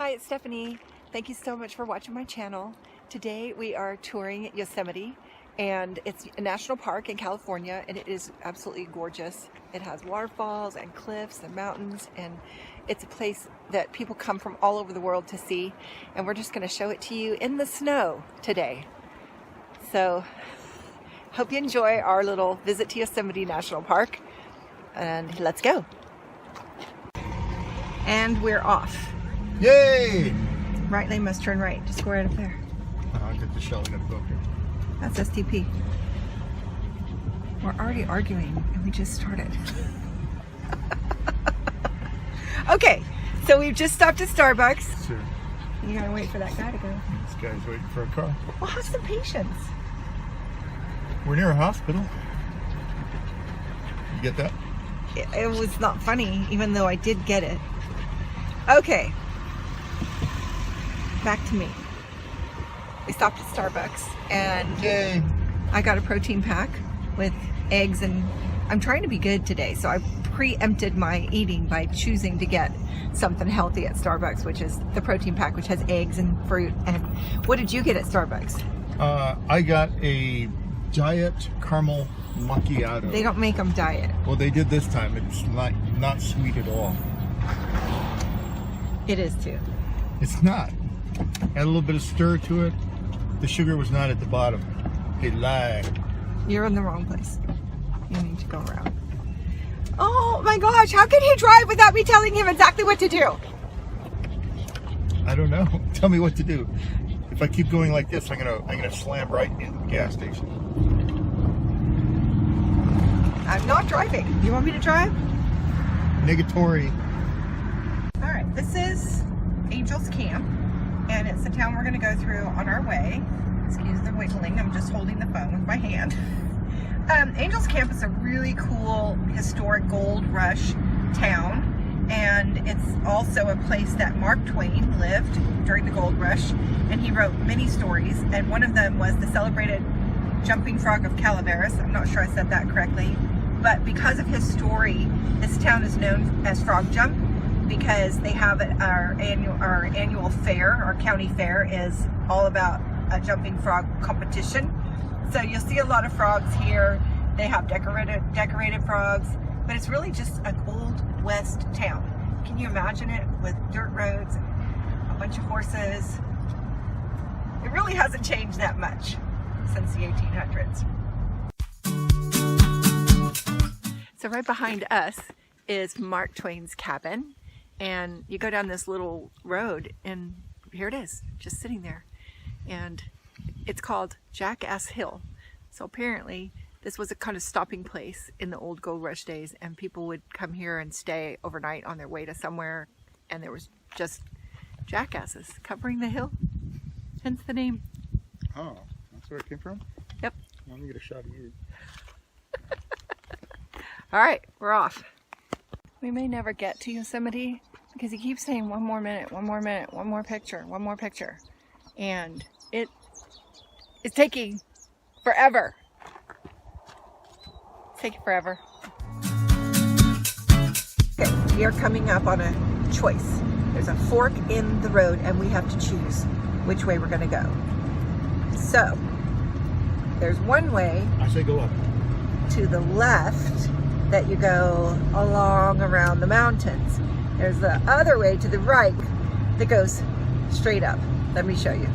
Hi, it's Stephanie. Thank you so much for watching my channel. Today we are touring Yosemite, and it's a national park in California, and it is absolutely gorgeous. It has waterfalls and cliffs and mountains, and it's a place that people come from all over the world to see, and we're just going to show it to you in the snow today. So hope you enjoy our little visit to Yosemite National Park, and let's go. And we're off. Yay! Right lane must turn right. Just go right up there. I'll get the shell. I gotta go up here. That's STP. We're already arguing and we just started. Okay, so we've just stopped at Starbucks. Sure. You gotta wait for that guy to go. This guy's waiting for a car. Well, have some patience. We're near a hospital. You get that? It was not funny, even though I did get it. Okay. Back to me. We stopped at Starbucks and Yay! I got a protein pack with eggs, and I'm trying to be good today, so I preempted my eating by choosing to get something healthy at Starbucks, which is the protein pack, which has eggs and fruit. And what did you get at Starbucks? I got a diet caramel macchiato. They don't make them diet. Well, they did this time. It's not sweet at all. It is too. It's not. Add a little bit of stir to it. The sugar was not at the bottom. They lied. You're in the wrong place. You need to go around. Oh my gosh, how can he drive without me telling him exactly what to do? I don't know. Tell me what to do. If I keep going like this, I'm gonna slam right into the gas station. I'm not driving. You want me to drive? Negatory. All right, this is Angel's Camp, and it's the town we're going to go through on our way. Excuse the wiggling, I'm just holding the phone with my hand. Angel's Camp is a really cool historic gold rush town, and it's also a place that Mark Twain lived during the gold rush, and he wrote many stories, and one of them was the celebrated Jumping Frog of Calaveras. I'm not sure I said that correctly, but because of his story, this town is known as Frog Jump, because they have our annual fair. Our county fair is all about a jumping frog competition. So you'll see a lot of frogs here. They have decorated frogs, but it's really just an old west town. Can you imagine it with dirt roads and a bunch of horses? It really hasn't changed that much since the 1800s. So right behind us is Mark Twain's cabin. And you go down this little road, and here it is, just sitting there. And it's called Jackass Hill. So apparently this was a kind of stopping place in the old gold rush days, and people would come here and stay overnight on their way to somewhere, and there was just jackasses covering the hill, hence the name. Oh, that's where it came from? Yep. Let me get a shot of you. All right, we're off. We may never get to Yosemite because he keeps saying 1 more minute, 1 more minute, 1 more picture, 1 more picture. And it is taking forever. It's taking forever. Okay, we are coming up on a choice. There's a fork in the road and we have to choose which way we're going to go. So, there's one way. I say go up. To the left that you go along around the mountains. There's the other way to the right that goes straight up. Let me show you.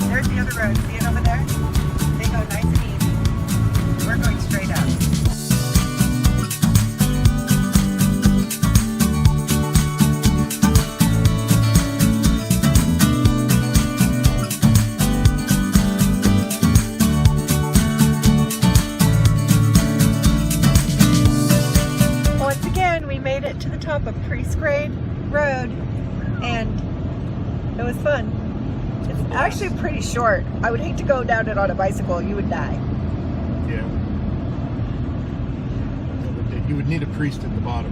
There's the other road. See it over there? They go nice and easy. We're going straight up. To the top of Priest Grade Road, and it was fun. It's actually pretty short. I would hate to go down it on a bicycle. You would die. Yeah. You would need a priest at the bottom.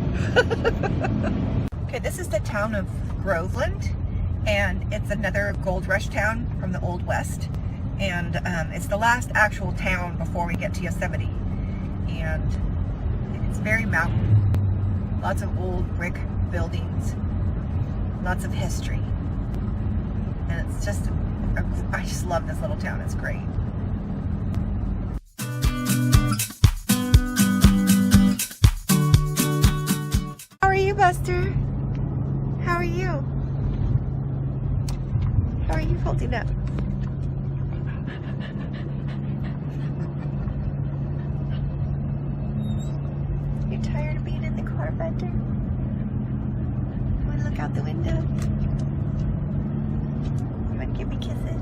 Okay, this is the town of Groveland, and it's another gold rush town from the Old West. And it's the last actual town before we get to Yosemite. And it's very mountain. Lots of old brick buildings. Lots of history. And it's just, I just love this little town. It's great. How are you, Buster? How are you? How are you holding up? You tired of being in the car, Buster? Want to look out the window? You want to give me kisses?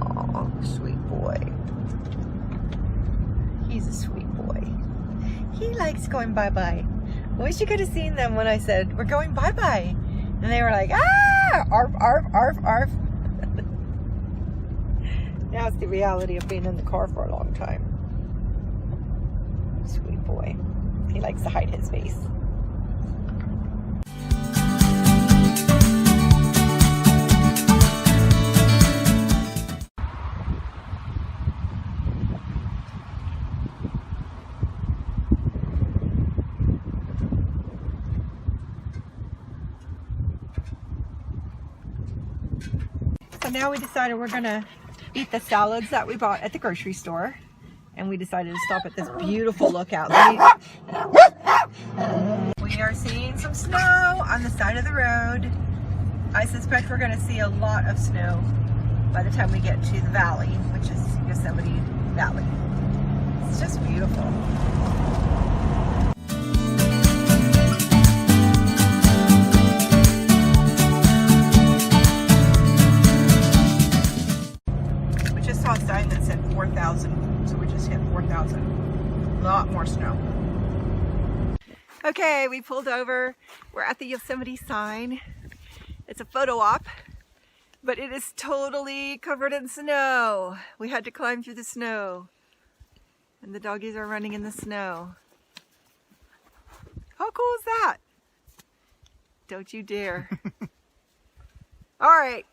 Oh, sweet boy. He's a sweet boy. He likes going bye-bye. I wish you could have seen them when I said, we're going bye-bye. And they were like, ah! Arf, arf, arf, arf. Now it's the reality of being in the car for a long time. Sweet boy. He likes to hide his face. So now we decided we're gonna eat the salads that we bought at the grocery store. And we decided to stop at this beautiful lookout. We are seeing some snow on the side of the road. I suspect we're gonna see a lot of snow by the time we get to the valley, which is Yosemite Valley. It's just beautiful. Saw a sign that said 4,000, so we just hit 4,000. A lot more snow. Okay, we pulled over. We're at the Yosemite sign. It's a photo op, but it is totally covered in snow. We had to climb through the snow, and the doggies are running in the snow. How cool is that? Don't you dare. All right,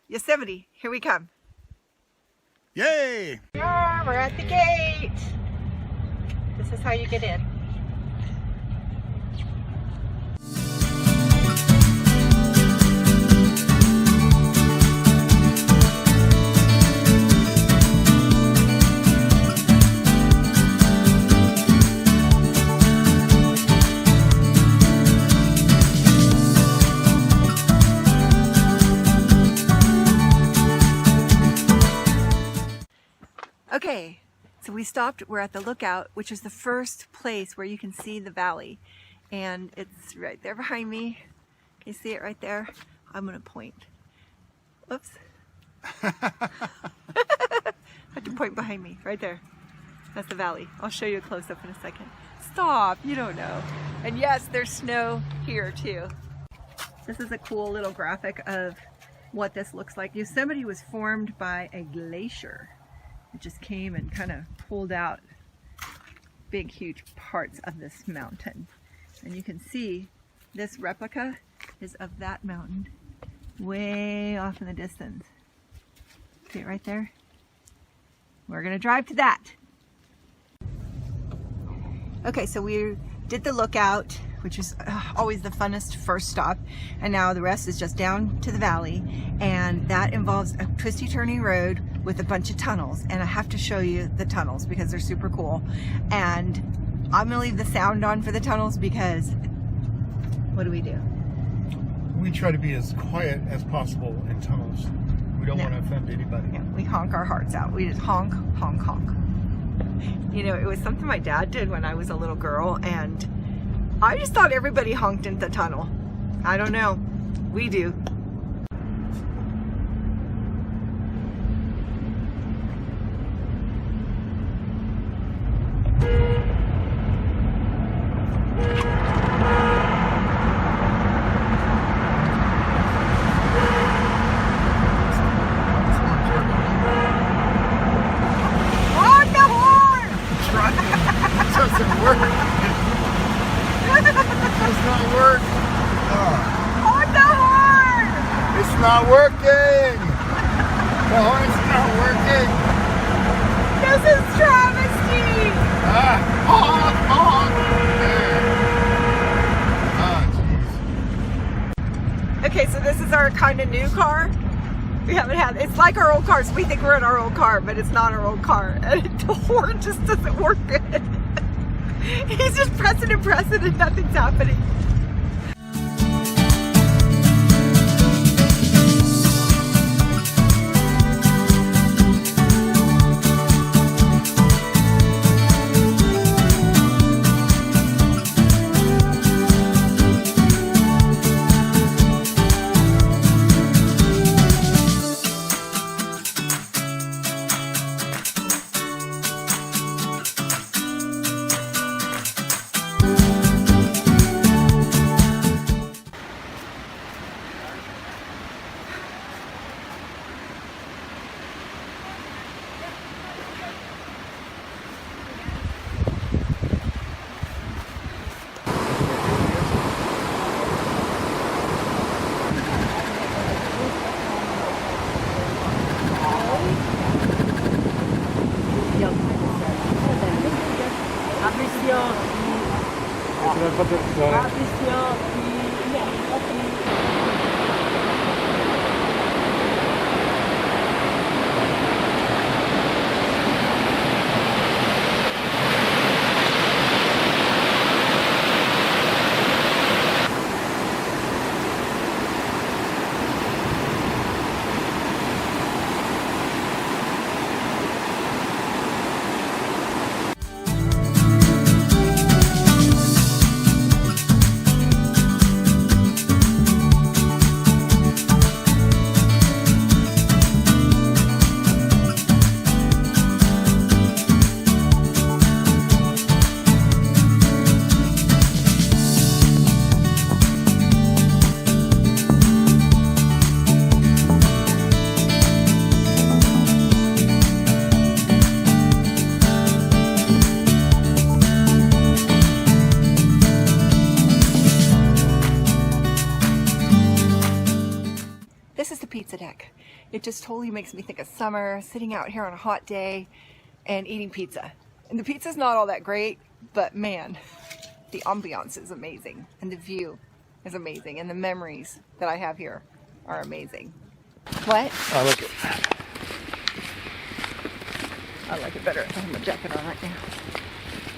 Yosemite, here we come. Yay! Yeah, we're at the gate. This is how you get in. Okay, so we stopped, we're at the lookout, which is the first place where you can see the valley. And it's right there behind me. Can you see it right there? I'm gonna point. Oops. I have to point behind me, right there. That's the valley. I'll show you a close-up in a second. Stop, you don't know. And yes, there's snow here too. This is a cool little graphic of what this looks like. Yosemite was formed by a glacier. It just came and kind of pulled out big, huge parts of this mountain. And you can see this replica is of that mountain way off in the distance. See it right there? We're gonna drive to that. Okay, so we did the lookout, which is always the funnest first stop. And now the rest is just down to the valley. And that involves a twisty turning road with a bunch of tunnels. And I have to show you the tunnels because they're super cool. And I'm gonna leave the sound on for the tunnels because what do? We try to be as quiet as possible in tunnels. We don't want to offend anybody. Yeah, we honk our hearts out. We just honk, honk, honk. You know, it was something my dad did when I was a little girl, and I just thought everybody honked in the tunnel. I don't know. We do. Not working! The horn's not working. This is travesty. Honk, honk. There. Oh, jeez. Okay, so this is our kind of new car. We haven't had, it's like our old cars. We think we're in our old car, but it's not our old car. And the horn just doesn't work good. He's just pressing and pressing and nothing's happening. Pizza deck. It just totally makes me think of summer, sitting out here on a hot day and eating pizza. And the pizza's not all that great, but man, the ambiance is amazing and the view is amazing and the memories that I have here are amazing. What? I like it. I like it better if I have my jacket on right now.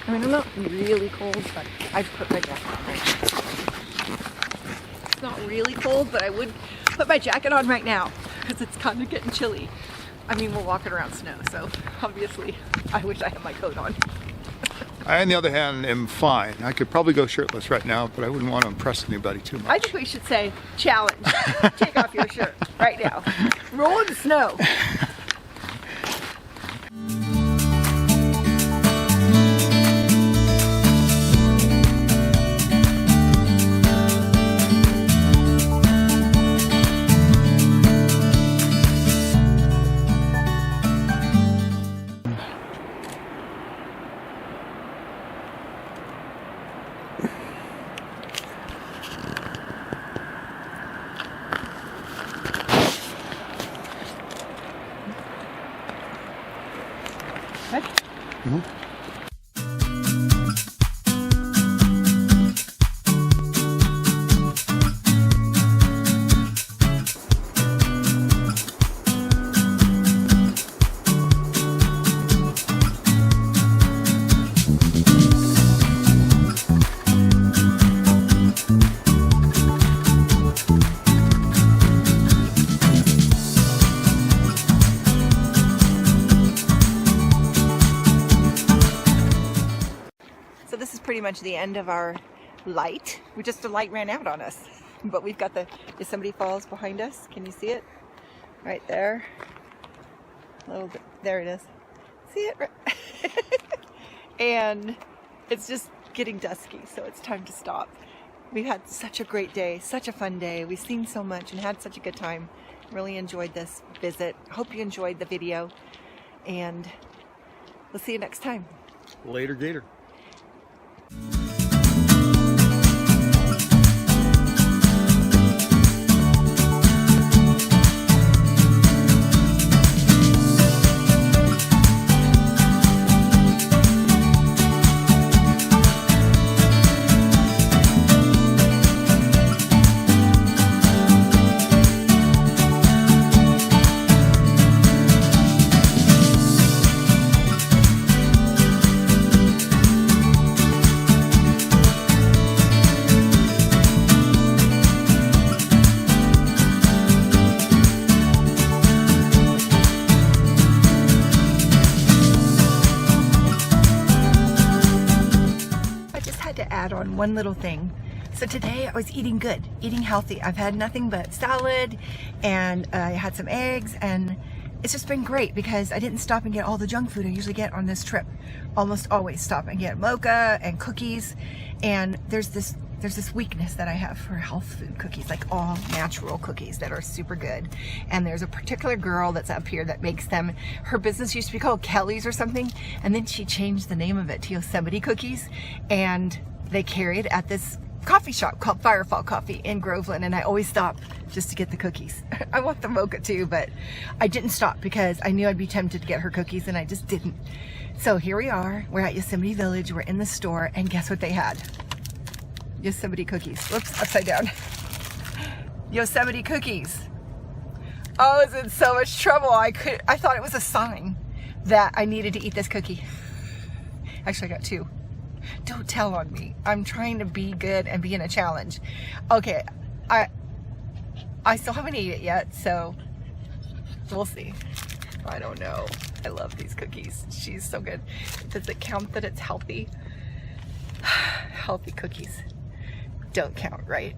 I mean, I'm not really cold, but I'd put my jacket on right now. It's not really cold, but I would put my jacket on right now because it's kind of getting chilly. I mean, we're walking around snow, so obviously I wish I had my coat on. I, on the other hand, am fine. I could probably go shirtless right now, but I wouldn't want to impress anybody too much. I think we should say, challenge. Take off your shirt right now. Roll in the snow. Mm-hmm. This is pretty much the end of our light. The light ran out on us, but we've got the Yosemite Falls behind us. Can you see it? Right there. A little bit. There it is. See it? And it's just getting dusky, so it's time to stop. We've had such a great day, such a fun day. We've seen so much and had such a good time. Really enjoyed this visit. Hope you enjoyed the video, and we'll see you next time. Later, Gator. one little thing. So today I was eating good, eating healthy. I've had nothing but salad, and I had some eggs, and it's just been great because I didn't stop and get all the junk food I usually get on this trip. Almost always stop and get mocha and cookies, and there's this weakness that I have for health food cookies, like all natural cookies that are super good. And there's a particular girl that's up here that makes them. Her business used to be called Kelly's or something, and then she changed the name of it to Yosemite Cookies, and they carry it at this coffee shop called Farrell Coffee in Groveland, and I always stop just to get the cookies. I want the mocha too, but I didn't stop because I knew I'd be tempted to get her cookies, and I just didn't. So here we are, we're at Yosemite Village, we're in the store, and guess what they had? Yosemite cookies. Whoops, upside down. Yosemite cookies. I was in so much trouble. I thought it was a sign that I needed to eat this cookie. Actually, I got two. Don't tell on me. I'm trying to be good and be in a challenge. Okay, I still haven't eaten it yet, so we'll see. I don't know. I love these cookies. She's so good. Does it count that it's healthy? Healthy cookies don't count, right?